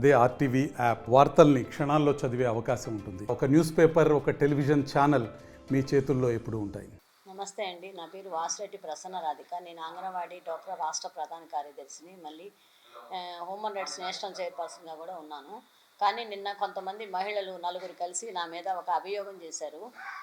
అదే RTV app వార్తల్ని క్షణాల్లో చదివే అవకాశం ఉంటుంది. ఒక న్యూస్ పేపర్, ఒక టెలివిజన్ ఛానల్ మీ చేతుల్లో ఎప్పుడూ ఉంటాయి. నమస్తే అండి, నా పేరు వాసిరెడ్డి ప్రసన్న రాధిక. నేను అంగన్వాడీ డ్వాక్రా రాష్ట్ర ప్రధాన కార్యదర్శిని, మళ్ళీ హ్యూమన్ రైట్స్ నేషనల్ చైర్పర్సన్గా కూడా ఉన్నాను. కానీ నిన్న కొంతమంది మహిళలు నలుగురు కలిసి నా మీద ఒక అభియోగం చేశారు.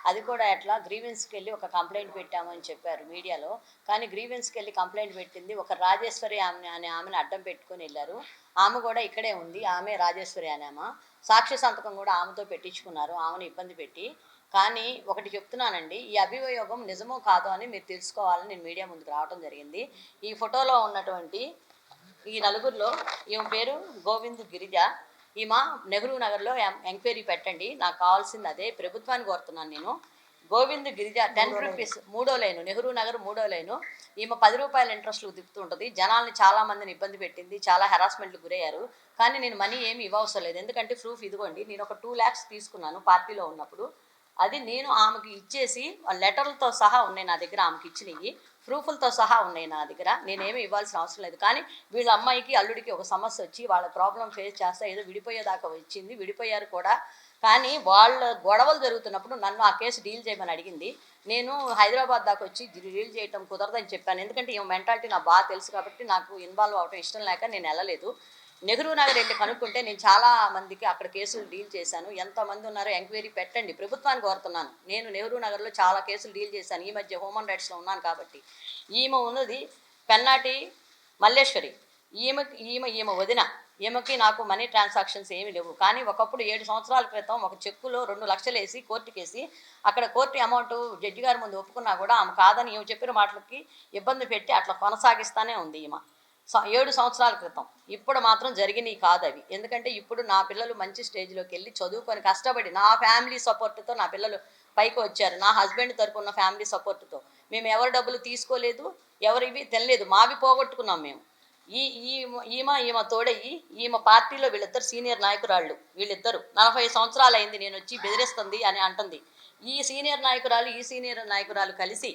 అది కూడా ఎట్లా, గ్రీవెన్స్కి వెళ్ళి ఒక కంప్లైంట్ పెట్టామని చెప్పారు మీడియాలో. కానీ గ్రీవెన్స్కి వెళ్ళి కంప్లైంట్ పెట్టింది ఒక రాజేశ్వరి అనే ఆమెను అడ్డం పెట్టుకొని వెళ్ళారు. ఆమె కూడా ఇక్కడే ఉంది, ఆమె రాజేశ్వరి అనే ఆమె. సాక్షి సంతకం కూడా ఆమెతో పెట్టించుకున్నారు, ఆమెను ఇబ్బంది పెట్టి. కానీ ఒకటి చెప్తున్నానండి, ఈ అభియోగం నిజమో కాదో అని మీరు తెలుసుకోవాలని నేను మీడియా ముందుకు రావడం జరిగింది. ఈ ఫోటోలో ఉన్నటువంటి ఈ నలుగురిలో ఈమె పేరు గోవింద్ గిరిజ. ఈమె నెహ్రూ నగర్లో ఎంక్వైరీ పెట్టండి, నాకు కావాల్సింది అదే, ప్రభుత్వాన్ని కోరుతున్నాను నేను. గోవింద్ గిరిజ 10 రూపీస్, 3వ లైను, నెహ్రూ నగర్ 3వ లైను. ఈమె 10 రూపాయల ఇంట్రెస్ట్లు తిప్పుతుంటుంది. జనాల్ని చాలామందిని ఇబ్బంది పెట్టింది, చాలా హెరాస్మెంట్లు గురయ్యారు. కానీ నేను మనీ ఏమి ఇవ్వవసరం లేదు, ఎందుకంటే ప్రూఫ్ ఇదిగోండి. నేను ఒక 2 lakhs తీసుకున్నాను పార్టీలో ఉన్నప్పుడు. అది నేను ఆమెకి ఇచ్చేసి లెటర్లతో సహా ఉన్నాయి నా దగ్గర, ఆమెకి ఇచ్చినవి ప్రూఫ్లతో సహా ఉన్నాయి నా దగ్గర. నేనేమి ఇవ్వాల్సిన అవసరం లేదు. కానీ వీళ్ళ అమ్మాయికి అల్లుడికి ఒక సమస్య వచ్చి వాళ్ళ ప్రాబ్లం ఫేస్ చేస్తా ఏదో విడిపోయేదాకా వచ్చింది, విడిపోయారు కూడా. కానీ వాళ్ళ గొడవలు జరుగుతున్నప్పుడు నన్ను ఆ కేసు డీల్ చేయమని అడిగింది. నేను హైదరాబాద్ దాకా వచ్చి డీల్ చేయటం కుదరదని చెప్పాను, ఎందుకంటే ఈ మెంటాలిటీ నాకు బాగా తెలుసు కాబట్టి. నాకు ఇన్వాల్వ్ అవటం ఇష్టం లేక నేను వెళ్ళలేదు. నెహ్రూ నగర్ వెళ్ళి కనుక్కుంటే నేను చాలా మందికి అక్కడ కేసులు డీల్ చేశాను. ఎంతమంది ఉన్నారో ఎంక్వైరీ పెట్టండి, ప్రభుత్వాన్ని కోరుతున్నాను. నేను నెహ్రూ నగర్లో చాలా కేసులు డీల్ చేశాను, ఈ మధ్య హ్యూమన్ రైట్స్లో ఉన్నాను కాబట్టి. ఈమె ఉన్నది పెన్నాటి మల్లేశ్వరి. ఈమె వదిన. ఈమెకి నాకు మనీ ట్రాన్సాక్షన్స్ ఏమీ లేవు. కానీ ఒకప్పుడు 7 సంవత్సరాల క్రితం ఒక చెక్కులో 2 లక్షలు వేసి కోర్టుకేసి అక్కడ కోర్టు అమౌంట్ జడ్జి గారి ముందు ఒప్పుకున్నా కూడా ఆమె కాదని ఈమె చెప్పిన మాటలకి ఇబ్బంది పెట్టి అట్లా కొనసాగిస్తానే ఉంది ఈమె. 7 సంవత్సరాల క్రితం. ఇప్పుడు మాత్రం జరిగినవి కాదు అవి, ఎందుకంటే ఇప్పుడు నా పిల్లలు మంచి స్టేజ్లోకి వెళ్ళి చదువుకొని కష్టపడి నా ఫ్యామిలీ సపోర్ట్తో నా పిల్లలు పైకి వచ్చారు. నా హస్బెండ్ తరపున ఫ్యామిలీ సపోర్ట్తో. మేము ఎవరి డబ్బులు తీసుకోలేదు, ఎవరివి తినలేదు, మావి పోగొట్టుకున్నాం మేము. ఈమె తోడయ్యి ఈమె పార్టీలో వీళ్ళిద్దరు సీనియర్ నాయకురాళ్ళు. వీళ్ళిద్దరు 40 సంవత్సరాలు అయింది నేను వచ్చి బెదిరిస్తుంది అని అంటుంది. ఈ సీనియర్ నాయకురాలు కలిసి,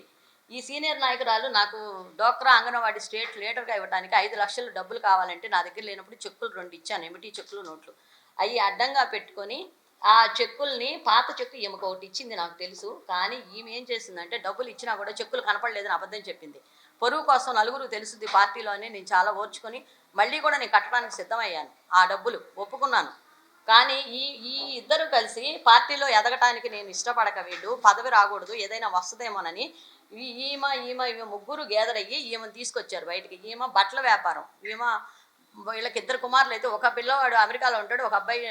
ఈ సీనియర్ నాయకురాలు నాకు డ్వాక్రా అంగన్వాడీ స్టేట్ లీడర్గా ఇవ్వడానికి 5 లక్షలు డబ్బులు కావాలంటే నా దగ్గర లేనప్పుడు చెక్కులు 2 ఇచ్చాను, ఎమిటీ చెక్కులు, నోట్లు. అవి అడ్డంగా పెట్టుకొని ఆ చెక్కుల్ని, పాత చెక్కు ఈమెకు ఒకటి ఇచ్చింది నాకు తెలుసు. కానీ ఈమె ఏం చేసిందంటే డబ్బులు ఇచ్చినా కూడా చెక్కులు కనపడలేదని అబద్ధం చెప్పింది. పొరుగు కోసం నలుగురు తెలుసుది పార్టీలోనే. నేను చాలా ఓర్చుకొని మళ్ళీ కూడా నేను కట్టడానికి సిద్ధమయ్యాను, ఆ డబ్బులు ఒప్పుకున్నాను. కానీ ఈ ఇద్దరు కలిసి పార్టీలో ఎదగటానికి నేను ఇష్టపడక, వీళ్ళు పదవి రాకూడదు ఏదైనా వస్తుందేమోనని ఈమె ముగ్గురు గేదరయ్యి ఈమెను తీసుకొచ్చారు బయటికి. ఈమె బట్టల వ్యాపారం. వీళ్ళకి 2 కుమారులు అయితే, ఒక పిల్లవాడు అమెరికాలో ఉంటాడు, ఒక అబ్బాయి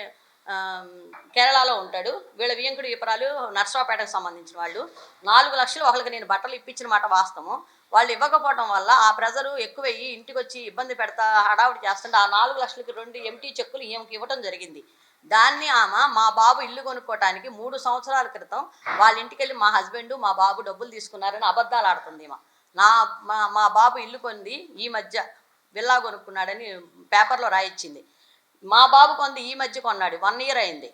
కేరళలో ఉంటాడు. వీళ్ళ వియంకుడు విపరాలు నర్సరావుపేటకు సంబంధించిన వాళ్ళు. 4 లక్షలు ఒకరికి నేను బట్టలు ఇప్పించిన మాట వాస్తవం. వాళ్ళు ఇవ్వకపోవడం వల్ల ఆ ప్రెజరు ఎక్కువయ్యి ఇంటికి వచ్చి ఇబ్బంది పెడతా హడావుడి చేస్తుంటే ఆ 4 లక్షలకి 2 ఎంటీ చెక్కులు ఈమెకి ఇవ్వడం జరిగింది. దాన్ని ఆమె మా బాబు ఇల్లు కొనుక్కోవటానికి 3 సంవత్సరాల క్రితం వాళ్ళ ఇంటికి వెళ్ళి మా హస్బెండ్ మా బాబు డబ్బులు తీసుకున్నారని అబద్ధాలు ఆడుతుంది. మా బాబు ఇల్లు కొంది ఈ మధ్య, విల్లా కొనుక్కున్నాడని పేపర్లో రాయించింది. మా బాబు కొంది ఈ మధ్య కొన్నాడు, 1 year అయింది.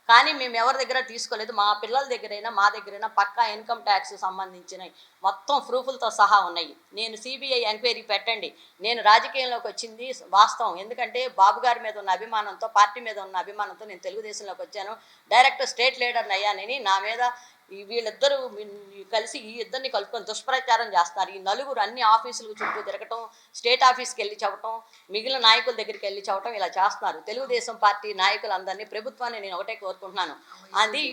కానీ మేము ఎవరి దగ్గర తీసుకోలేదు. మా పిల్లల దగ్గరైనా మా దగ్గరైనా పక్కా ఇన్కమ్ ట్యాక్స్ సంబంధించిన మొత్తం ప్రూఫ్లతో సహా ఉన్నాయి. నేను సిబిఐ ఎంక్వైరీ పెట్టండి. నేను రాజకీయంలోకి వచ్చింది వాస్తవం, ఎందుకంటే బాబు గారి మీద ఉన్న అభిమానంతో, పార్టీ మీద ఉన్న అభిమానంతో నేను తెలుగుదేశంలోకి వచ్చాను. డైరెక్ట్ స్టేట్ లీడర్ని అయ్యానని నా మీద వీళ్ళిద్దరూ కలిసి ఈ ఇద్దరిని కలుపుకొని దుష్ప్రచారం చేస్తున్నారు. ఈ నలుగురు అన్ని ఆఫీసులకు చుట్టూ తిరగటం, స్టేట్ ఆఫీస్కి వెళ్ళి చెప్పటం, మిగిలిన నాయకుల దగ్గరికి వెళ్ళి చెప్పటం, ఇలా చేస్తున్నారు. తెలుగుదేశం పార్టీ నాయకులందరినీ, ప్రభుత్వాన్ని నేను ఒకటే కోరుకుంటున్నాను, అది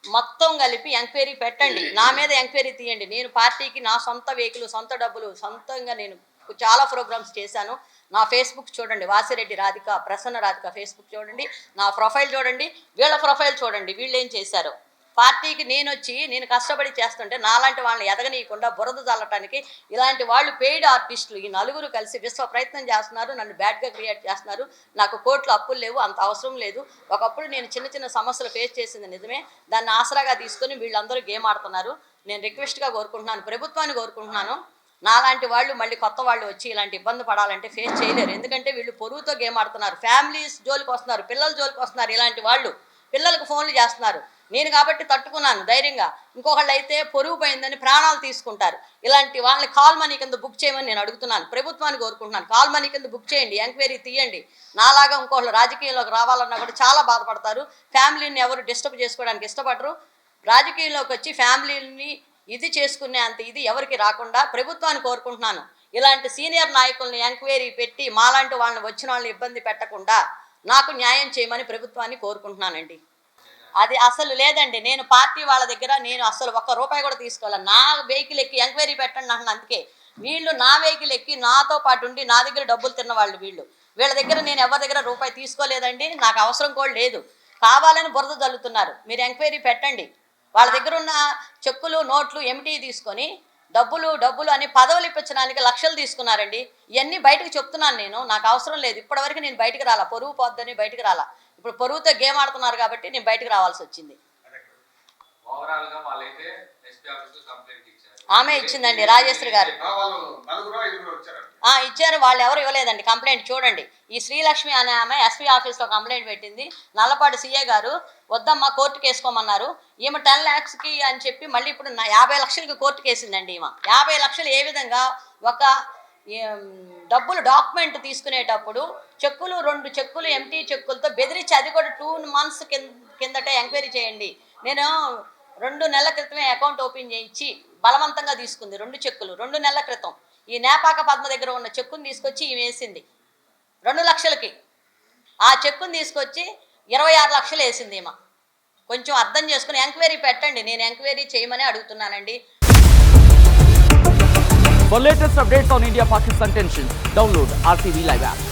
మొత్తం కలిపి ఎంక్వైరీ పెట్టండి, నా మీద ఎంక్వైరీ తీయండి. నేను పార్టీకి నా సొంత వెహికల్, సొంత డబ్బులు, సొంతంగా నేను చాలా ప్రోగ్రామ్స్ చేశాను. నా ఫేస్బుక్ చూడండి, వాసిరెడ్డి రాధిక, ప్రసన్న రాధిక ఫేస్బుక్ చూడండి, నా ప్రొఫైల్ చూడండి, వీళ్ళ ప్రొఫైల్ చూడండి, వీళ్ళు ఏం చేశారో. పార్టీకి నేను కష్టపడి చేస్తుంటే నాలాంటి వాళ్ళని ఎదగనీయకుండా బురద చల్లటానికి ఇలాంటి వాళ్ళు పెయిడ్ ఆర్టిస్టులు ఈ నలుగురు కలిసి విశ్వ ప్రయత్నం చేస్తున్నారు. నన్ను బ్యాడ్గా క్రియేట్ చేస్తున్నారు. నాకు కోర్టులో అప్పులు లేవు, అంత అవసరం లేదు. ఒకప్పుడు నేను చిన్న సమస్యలు ఫేస్ చేసింది నిజమే, దాన్ని ఆసరాగా తీసుకొని వీళ్ళందరూ గేమ్ ఆడుతున్నారు. నేను రిక్వెస్ట్గా కోరుకుంటున్నాను, ప్రభుత్వాన్ని కోరుకుంటున్నాను, నాలాంటి వాళ్ళు మళ్ళీ కొత్త వాళ్ళు వచ్చి ఇలాంటి ఇబ్బంది పడాలంటే ఫేస్ చేయలేరు. ఎందుకంటే వీళ్ళు పొరుగుతో గేమ్ ఆడుతున్నారు, ఫ్యామిలీస్ జోలికి వస్తున్నారు, పిల్లల జోలికి వస్తున్నారు. ఇలాంటి వాళ్ళు పిల్లలకు ఫోన్లు చేస్తున్నారు. నేను కాబట్టి తట్టుకున్నాను ధైర్యంగా. ఇంకొకళ్ళు అయితే పొరుగు పోయిందని ప్రాణాలు తీసుకుంటారు. ఇలాంటి వాళ్ళని కాల్ మనీ కింద బుక్ చేయమని నేను అడుగుతున్నాను, ప్రభుత్వాన్ని కోరుకుంటున్నాను. కాల్ మనీ కింద బుక్ చేయండి, ఎంక్వైరీ తీయండి. నాలాగా ఇంకొకళ్ళు రాజకీయంలోకి రావాలన్నా కూడా చాలా బాధపడతారు. ఫ్యామిలీని ఎవరు డిస్టర్బ్ చేసుకోవడానికి ఇష్టపడరు. రాజకీయంలోకి వచ్చి ఫ్యామిలీని ఇది చేసుకునే అంత ఇది ఎవరికి రాకుండా ప్రభుత్వాన్ని కోరుకుంటున్నాను. ఇలాంటి సీనియర్ నాయకుల్ని ఎంక్వైరీ పెట్టి మాలాంటి వాళ్ళని వచ్చిన వాళ్ళని ఇబ్బంది పెట్టకుండా నాకు న్యాయం చేయమని ప్రభుత్వాన్ని కోరుకుంటున్నానండి. అది అసలు లేదండి. నేను పార్టీ వాళ్ళ దగ్గర నేను అసలు ₹1 కూడా తీసుకోవాలి. నా వెహికల్ ఎక్కి ఎంక్వైరీ పెట్టండి అంటున్నాను. అందుకే వీళ్ళు నా వెహికల్ ఎక్కి నాతో పాటు ఉండి నా దగ్గర డబ్బులు తిన్న వాళ్ళు వీళ్ళ దగ్గర నేను ఎవరి దగ్గర రూపాయి తీసుకోలేదండి. నాకు అవసరం కూడా లేదు. కావాలని బురద జల్లుతున్నారు. మీరు ఎంక్వైరీ పెట్టండి. వాళ్ళ దగ్గర ఉన్న చెక్కులు నోట్లు ఎంటీ తీసుకొని డబ్బులు అని పదవులు ఇప్పించడానికి లక్షలు తీసుకున్నారండి. ఇవన్నీ బయటకు చెప్తున్నాను నేను. నాకు అవసరం లేదు. ఇప్పటివరకు నేను బయటకు రాలా, పొరుగు పోద్దని బయటకు రాలా. ఇప్పుడు పొరుగుతో గేమ్ ఆడుతున్నారు కాబట్టి నేను బయటకు రావాల్సి వచ్చింది. ఆమె ఇచ్చిందండి, రాజేశ్వరి గారు ఇచ్చారు. వాళ్ళు ఎవరు ఇవ్వలేదండి కంప్లైంట్. చూడండి, ఈ శ్రీలక్ష్మి అనే ఆమె ఎస్పీ ఆఫీస్లో కంప్లైంట్ పెట్టింది. నల్లపాటి సీఏ గారు వద్దమ్మా కోర్టుకు వేసుకోమన్నారు. ఈమె 10 lakhsకి అని చెప్పి మళ్ళీ ఇప్పుడు 50 లక్షలకి కోర్టుకు వేసిందండి. ఈమె 50 లక్షలు ఏ విధంగా ఒక డబ్బులు డాక్యుమెంట్ తీసుకునేటప్పుడు చెక్కులు 2 చెక్కులు ఎంటీ చెక్కులతో బెదిరించి, అది కూడా 2 months కిందటే ఎంక్వైరీ చేయండి. నేను 2 నెలల క్రితమే అకౌంట్ ఓపెన్ చేయించి బలవంతంగా తీసుకుంది 2 చెక్కులు. 2 నెలల క్రితం ఈ నేపాక పద్మ దగ్గర ఉన్న చెక్కుని తీసుకొచ్చి ఈమె వేసింది 2 లక్షలకి. ఆ చెక్కుని తీసుకొచ్చి 26 లక్షలు వేసింది ఈమె. కొంచెం అర్థం చేసుకుని ఎంక్వైరీ పెట్టండి. నేను ఎంక్వైరీ చేయమని అడుగుతున్నానండి. For latest updates on India-Pakistan tensions, download RTV Live app.